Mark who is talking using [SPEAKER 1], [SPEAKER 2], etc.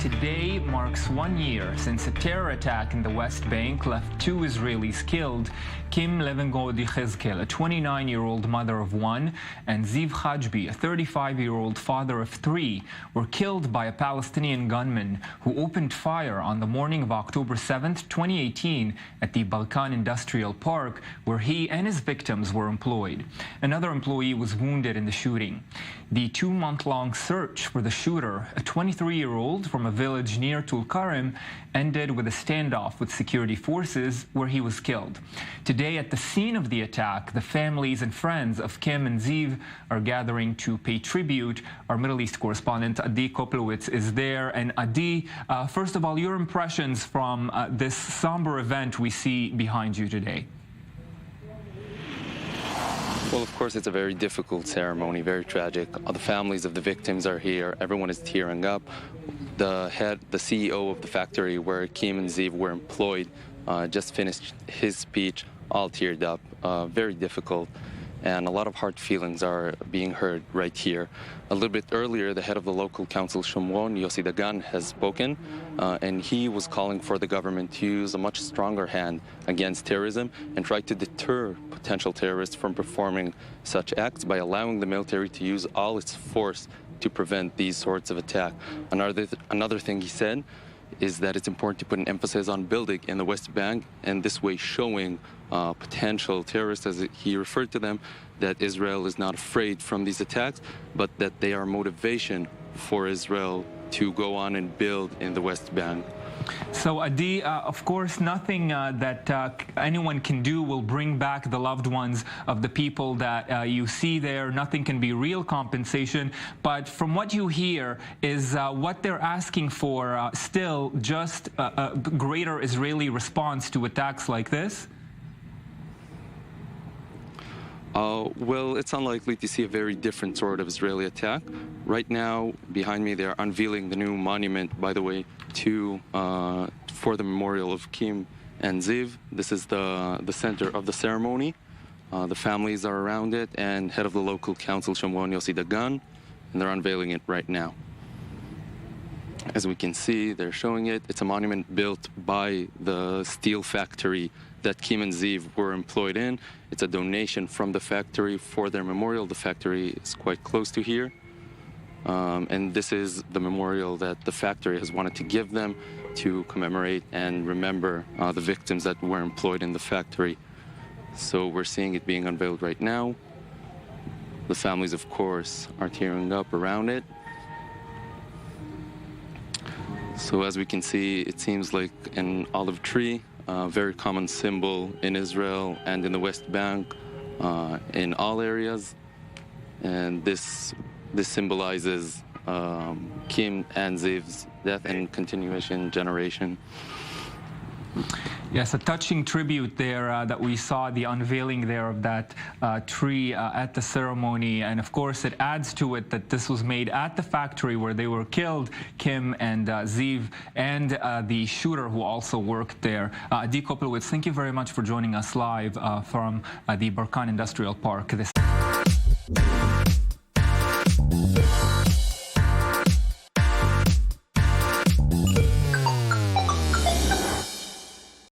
[SPEAKER 1] Today marks 1 year since a terror attack in the West Bank left 2 Israelis killed. Kim Levengrond Yehezkel, a 29-year-old mother of 1, and Ziv Hajbi, a 35-year-old father of 3, were killed by a Palestinian gunman who opened fire on the morning of October 7, 2018 at the Barkan Industrial Park, where he and his victims were employed. Another employee was wounded in the shooting. The 2-month-long search for the shooter, a 23-year-old from a village near Tulkarem, ended with a standoff with security forces where he was killed. Today, at the scene of the attack, the families and friends of Kim and Ziv are gathering to pay tribute. Our Middle East correspondent, Adi Koplowitz, is there. And Adi, first of all, your impressions from this somber event we see behind you today.
[SPEAKER 2] Well, of course, it's a very difficult ceremony, very tragic. The families of the victims are here. Everyone is tearing up. The CEO of the factory where Kim and Ziv were employed, just finished his speech, all teared up. Very difficult. And a lot of hard feelings are being heard right here. A little bit earlier, the head of the local council, Shomron, Yossi Dagan, has spoken, and he was calling for the government to use a much stronger hand against terrorism and try to deter potential terrorists from performing such acts by allowing the military to use all its force to prevent these sorts of attacks. Another thing he said is that it's important to put an emphasis on building in the West Bank, and this way showing potential terrorists, as he referred to them, that Israel is not afraid from these attacks, but that they are motivation for Israel to go on and build in the West Bank.
[SPEAKER 1] So, Adi, of course, nothing that anyone can do will bring back the loved ones of the people that you see there. Nothing can be real compensation. But from what you hear, is what they're asking for still just a greater Israeli response to attacks like this?
[SPEAKER 2] Well, it's unlikely to see a very different sort of Israeli attack. Right now, behind me, they're unveiling the new monument, by the way, for the memorial of Kim and Ziv. This is the center of the ceremony. The families are around it, and head of the local council, Shomron Yossi Dagan, and they're unveiling it right now. As we can see, they're showing it. It's a monument built by the steel factory that Kim and Ziv were employed in. It's a donation from the factory for their memorial. The factory is quite close to here. And this is the memorial that the factory has wanted to give them to commemorate and remember the victims that were employed in the factory. So we're seeing it being unveiled right now. The families, of course, are tearing up around it. So as we can see, it seems like an olive tree, a very common symbol in Israel and in the West Bank, in all areas. And this symbolizes Kim and Ziv's death and continuation generation.
[SPEAKER 1] Yes, a touching tribute there that we saw, the unveiling there of that tree at the ceremony. And of course, it adds to it that this was made at the factory where they were killed, Kim and Ziv, and the shooter who also worked there. Adi Koplowitz, thank you very much for joining us live from the Barkan Industrial Park.